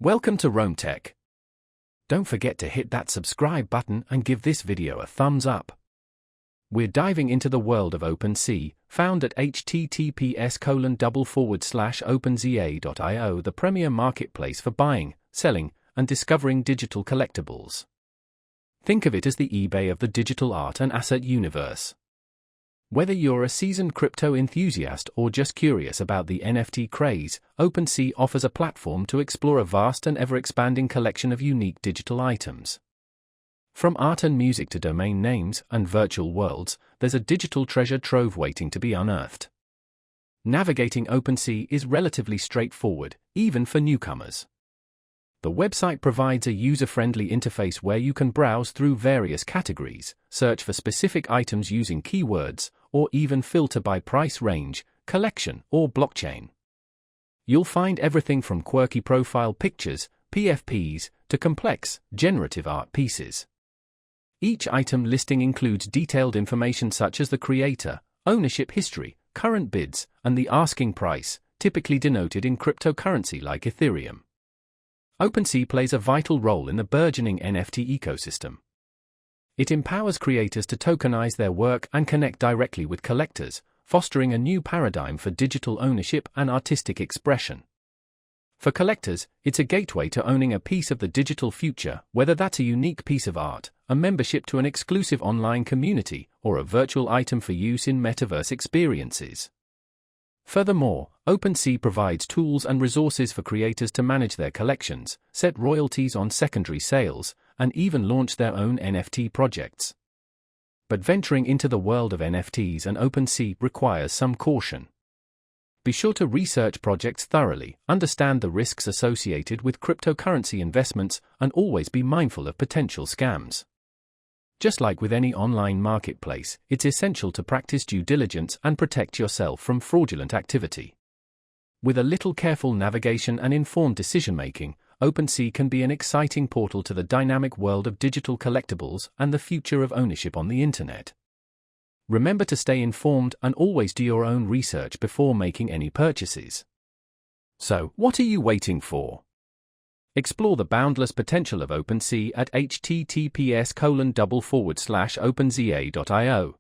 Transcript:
Welcome to Rome Tech. Don't forget to hit that subscribe button and give this video a thumbs up. We're diving into the world of OpenSea, found at https://OpenSea.io, the premier marketplace for buying, selling, and discovering digital collectibles. Think of it as the eBay of the digital art and asset universe. Whether you're a seasoned crypto enthusiast or just curious about the NFT craze, OpenSea offers a platform to explore a vast and ever-expanding collection of unique digital items. From art and music to domain names and virtual worlds, there's a digital treasure trove waiting to be unearthed. Navigating OpenSea is relatively straightforward, even for newcomers. The website provides a user-friendly interface where you can browse through various categories, search for specific items using keywords, or even filter by price range, collection, or blockchain. You'll find everything from quirky profile pictures, PFPs, to complex, generative art pieces. Each item listing includes detailed information such as the creator, ownership history, current bids, and the asking price, typically denoted in cryptocurrency like Ethereum. OpenSea plays a vital role in the burgeoning NFT ecosystem. It empowers creators to tokenize their work and connect directly with collectors, fostering a new paradigm for digital ownership and artistic expression. For collectors, it's a gateway to owning a piece of the digital future, whether that's a unique piece of art, a membership to an exclusive online community, or a virtual item for use in metaverse experiences. Furthermore, OpenSea provides tools and resources for creators to manage their collections, set royalties on secondary sales, and even launch their own NFT projects. But venturing into the world of NFTs and OpenSea requires some caution. Be sure to research projects thoroughly, understand the risks associated with cryptocurrency investments, and always be mindful of potential scams. Just like with any online marketplace, it's essential to practice due diligence and protect yourself from fraudulent activity. With a little careful navigation and informed decision-making, OpenSea can be an exciting portal to the dynamic world of digital collectibles and the future of ownership on the internet. Remember to stay informed and always do your own research before making any purchases. So, what are you waiting for? Explore the boundless potential of OpenSea at https://OpenSea.io.